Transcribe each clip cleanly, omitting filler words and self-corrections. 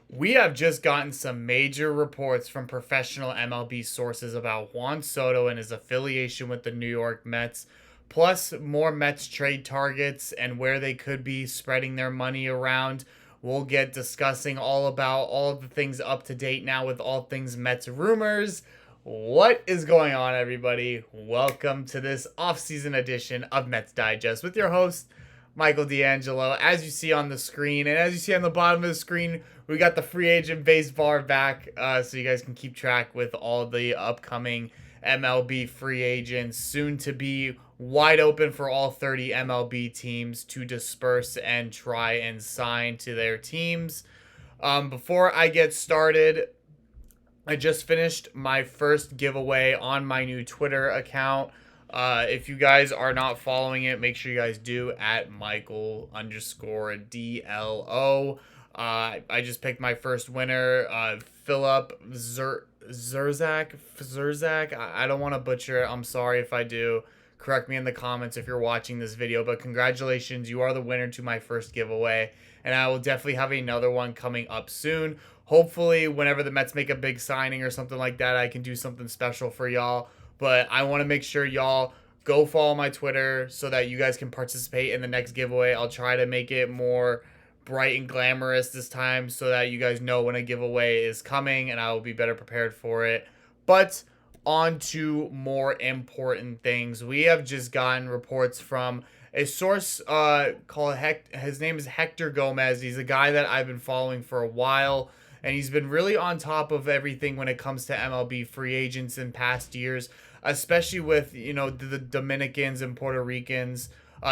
We have just gotten some major reports from professional MLB sources about Juan Soto and his affiliation with the New York Mets, plus more Mets trade targets and where they could be spreading their money around. We'll get discussing all about all of the things up to date now with all things Mets rumors. What is going on, everybody? Welcome to this offseason edition of Mets Digest with your host, Michael DeAngelo. As you see on the screen, and as you see on the bottom of the screen, we got the free agent base bar back, so you guys can keep track with all the upcoming MLB free agents, soon to be wide open for all 30 MLB teams to disperse and try and sign to their teams. Before I get started, I just finished my first giveaway on my new Twitter account. If you guys are not following it, make sure you guys do at Michael _DLO. I just picked my first winner, Philip Zerzak. I don't want to butcher it. I'm sorry if I do. Correct me in the comments if you're watching this video, but congratulations. You are the winner to my first giveaway, and I will definitely have another one coming up soon. Hopefully, whenever the Mets make a big signing or something like that, I can do something special for y'all. But I want to make sure y'all go follow my Twitter so that you guys can participate in the next giveaway. I'll try to make it more bright and glamorous this time so that you guys know when a giveaway is coming and I will be better prepared for it. But on to more important things. We have just gotten reports from a source called his name is Hector Gomez. He's a guy that I've been following for a while, and he's been really on top of everything when it comes to MLB free agents in past years, especially with, the Dominicans and Puerto Ricans.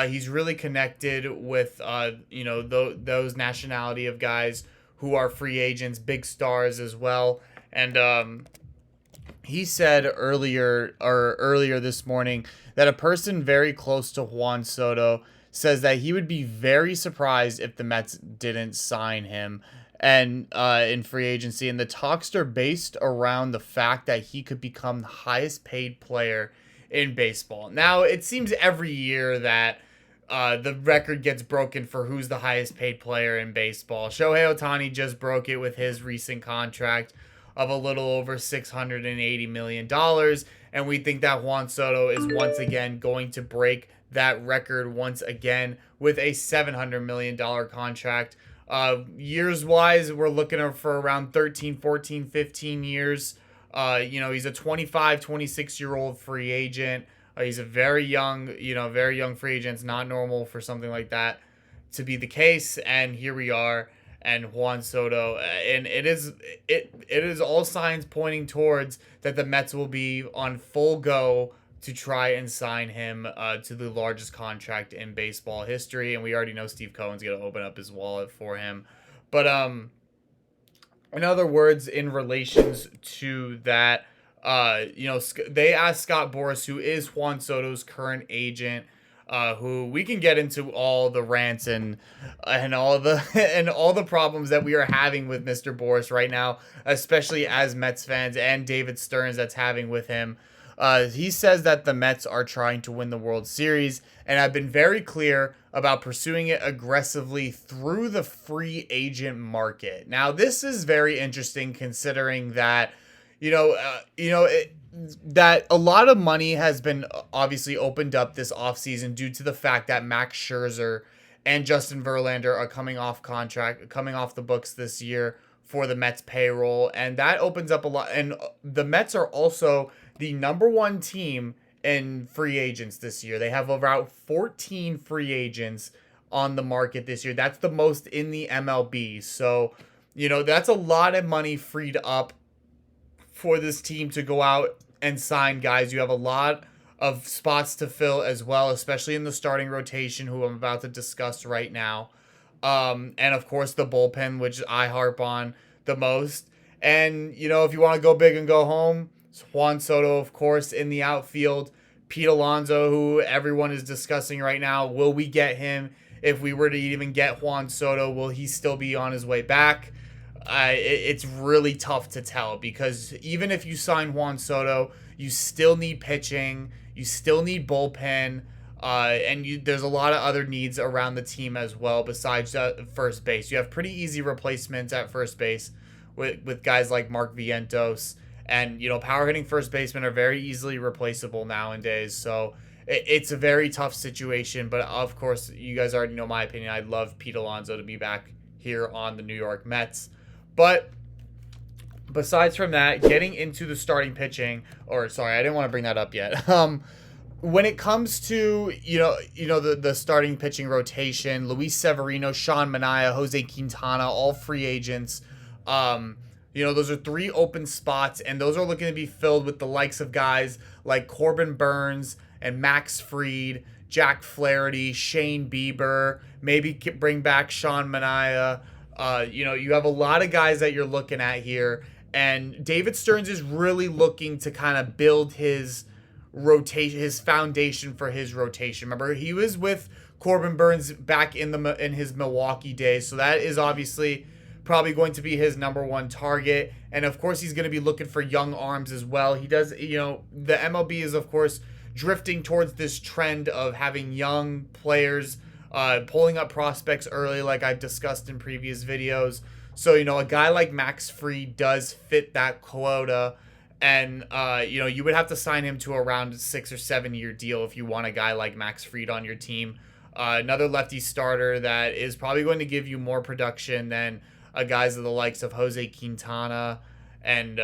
He's really connected with, those nationality of guys who are free agents, big stars as well. And he said earlier this morning that a person very close to Juan Soto says that he would be very surprised if the Mets didn't sign him and in free agency. And the talks are based around the fact that he could become the highest paid player in baseball. Now, it seems every year that the record gets broken for who's the highest paid player in baseball. Shohei Ohtani just broke it with his recent contract of a little over $680 million. And we think that Juan Soto is once again going to break that record once again with a $700 million contract. Years wise, we're looking for around 13, 14, 15 years. He's a 25, 26-year-old free agent. He's a very young free agent. It's not normal for something like that to be the case. And here we are. And Juan Soto, and it is all signs pointing towards that the Mets will be on full go to try and sign him to the largest contract in baseball history. And we already know Steve Cohen's going to open up his wallet for him. But in other words, in relations to that, they asked Scott Boras, who is Juan Soto's current agent, who we can get into all the rants and all the and all the problems that we are having with Mr. Boras right now, especially as Mets fans, and David Stearns that's having with him. He says that the Mets are trying to win the World Series and have been very clear about pursuing it aggressively through the free agent market. Now, this is very interesting considering that that a lot of money has been obviously opened up this offseason due to the fact that Max Scherzer and Justin Verlander are coming off the books this year for the Mets payroll. And that opens up a lot. And the Mets are also the number one team in free agents this year. They have about 14 free agents on the market this year. That's the most in the MLB. So, that's a lot of money freed up for this team to go out and sign guys. You have a lot of spots to fill as well, especially in the starting rotation, who I'm about to discuss right now. And of course the bullpen, which I harp on the most. And, if you want to go big and go home, it's Juan Soto, of course, in the outfield. Pete Alonso, who everyone is discussing right now. Will we get him? If we were to even get Juan Soto, will he still be on his way back? It's really tough to tell, because even if you sign Juan Soto, you still need pitching, you still need bullpen. There's a lot of other needs around the team as well besides first base. You have pretty easy replacements at first base with guys like Mark Vientos. And, power hitting first basemen are very easily replaceable nowadays. So it's a very tough situation. But, of course, you guys already know my opinion. I'd love Pete Alonso to be back here on the New York Mets. But besides from that, getting into the starting pitching, or sorry, I didn't want to bring that up yet. When it comes to, the starting pitching rotation, Luis Severino, Sean Manaea, Jose Quintana, all free agents. Those are 3 open spots, and those are looking to be filled with the likes of guys like Corbin Burns and Max Fried, Jack Flaherty, Shane Bieber, maybe bring back Sean Manaea. You have a lot of guys that you're looking at here, and David Stearns is really looking to kind of build his rotation, his foundation for his rotation. Remember, he was with Corbin Burns back in his Milwaukee days, so that is obviously probably going to be his number one target. And of course, he's going to be looking for young arms as well. He does, the MLB is of course drifting towards this trend of having young players pulling up prospects early, like I've discussed in previous videos. So, a guy like Max Fried does fit that quota. And, you would have to sign him to around a 6 or 7 year deal if you want a guy like Max Fried on your team. Another lefty starter that is probably going to give you more production than guys of the likes of Jose Quintana and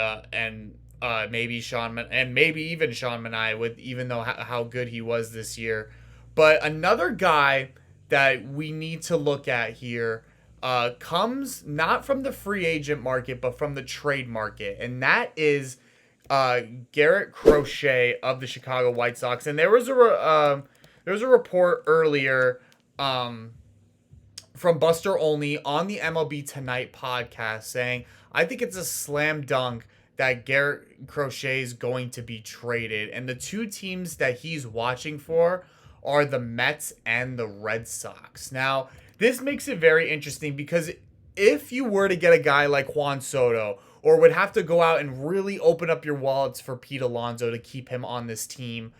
maybe even Sean Manaea, even though how good he was this year. But another guy that we need to look at here comes not from the free agent market, but from the trade market, and that is Garrett Crochet of the Chicago White Sox. And there was a report earlier from Buster Olney on the MLB Tonight podcast saying, I think it's a slam dunk that Garrett Crochet is going to be traded. And the 2 teams that he's watching for are the Mets and the Red Sox. Now, this makes it very interesting because if you were to get a guy like Juan Soto, or would have to go out and really open up your wallets for Pete Alonso to keep him on this team,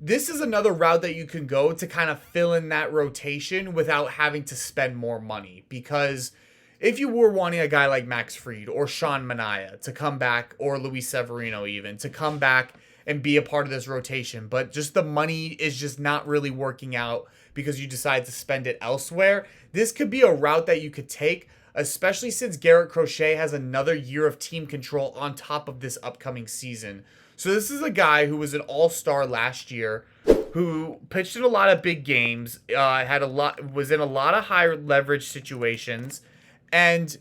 this is another route that you can go to kind of fill in that rotation without having to spend more money. Because if you were wanting a guy like Max Fried or Sean Manaea to come back, or Luis Severino even, to come back and be a part of this rotation, but just the money is just not really working out because you decide to spend it elsewhere, this could be a route that you could take, especially since Garrett Crochet has another year of team control on top of this upcoming season. So this is a guy who was an all-star last year, who pitched in a lot of big games, was in a lot of high leverage situations, and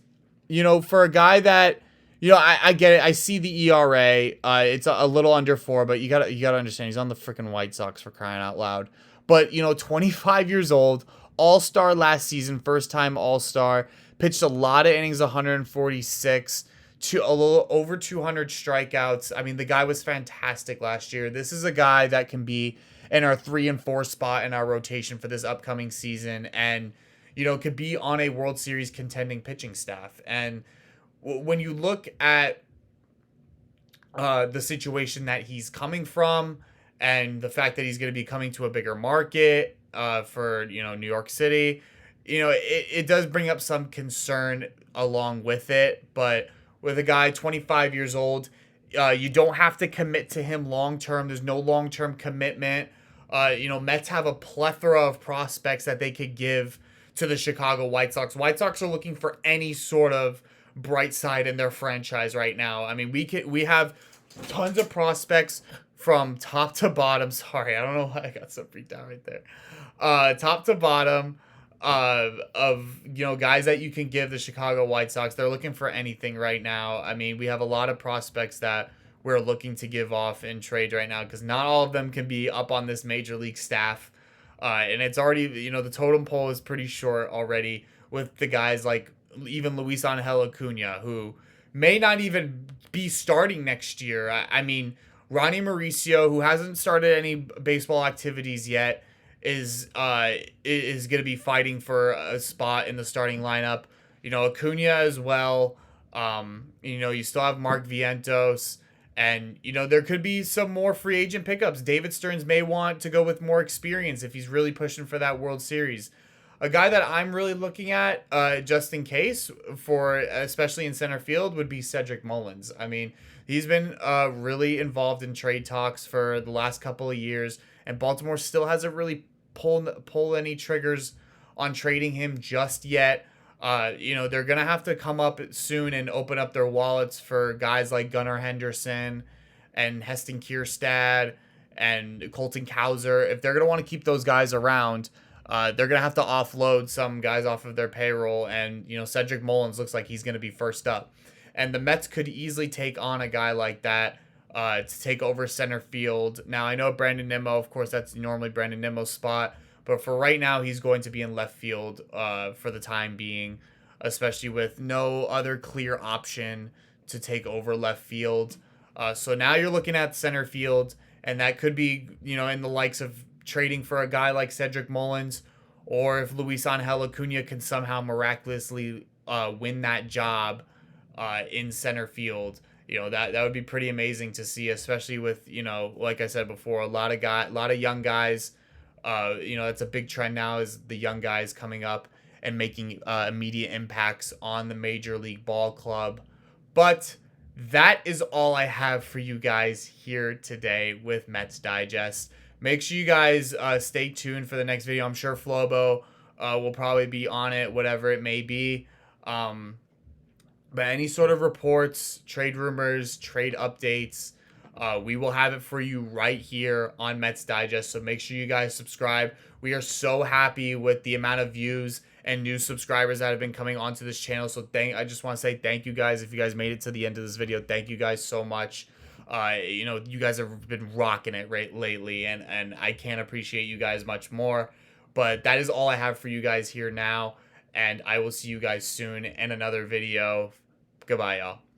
for a guy that, I get it. I see the ERA. It's a little under 4, but you gotta understand he's on the freaking White Sox, for crying out loud. But 25 years old, all-star last season, first time all-star. Pitched a lot of innings, 146, to a little over 200 strikeouts. I mean, the guy was fantastic last year. This is a guy that can be in our 3 and 4 spot in our rotation for this upcoming season, and could be on a World Series contending pitching staff. And when you look at the situation that he's coming from, and the fact that he's going to be coming to a bigger market for New York City, it does bring up some concern along with it. But with a guy 25 years old, you don't have to commit to him long term. There's no long term commitment. Mets have a plethora of prospects that they could give to the Chicago White Sox. White Sox are looking for any sort of bright side in their franchise right now. I mean, we have tons of prospects from top to bottom. Sorry, I don't know why I got so freaked out right there. Top to bottom of guys that you can give the Chicago White Sox. They're looking for anything right now. I mean, we have a lot of prospects that we're looking to give off in trade right now, because not all of them can be up on this major league staff. And it's already, the totem pole is pretty short already with the guys like even Luis Angel Acuna, who may not even be starting next year. I mean, Ronnie Mauricio, who hasn't started any baseball activities yet, is going to be fighting for a spot in the starting lineup. Acuna as well. You still have Mark Vientos And, there could be some more free agent pickups. David Stearns may want to go with more experience if he's really pushing for that World Series. A guy that I'm really looking at, just in case, for especially in center field, would be Cedric Mullins. I mean, he's been really involved in trade talks for the last couple of years, and Baltimore still hasn't really pulled any triggers on trading him just yet. They're going to have to come up soon and open up their wallets for guys like Gunnar Henderson and Heston Kierstad and Colton Cowser. If they're going to want to keep those guys around, they're going to have to offload some guys off of their payroll. And, Cedric Mullins looks like he's going to be first up. And the Mets could easily take on a guy like that to take over center field. Now, I know Brandon Nimmo, of course, that's normally Brandon Nimmo's spot. But for right now, he's going to be in left field for the time being, especially with no other clear option to take over left field. So now you're looking at center field, and that could be, in the likes of trading for a guy like Cedric Mullins, or if Luis Angel Acuna can somehow miraculously win that job in center field. That would be pretty amazing to see, especially with, like I said before, a lot of young guys. That's a big trend now, is the young guys coming up and making immediate impacts on the Major League Ball club. But that is all I have for you guys here today with Mets Digest. Make sure you guys stay tuned for the next video. I'm sure Flobo will probably be on it, whatever it may be. But any sort of reports, trade rumors, trade updates, we will have it for you right here on Mets Digest. So make sure you guys subscribe. We are so happy with the amount of views and new subscribers that have been coming onto this channel. So I just want to say thank you guys. If you guys made it to the end of this video, thank you guys so much. You guys have been rocking it lately, and I can't appreciate you guys much more. But that is all I have for you guys here now, and I will see you guys soon in another video. Goodbye, y'all.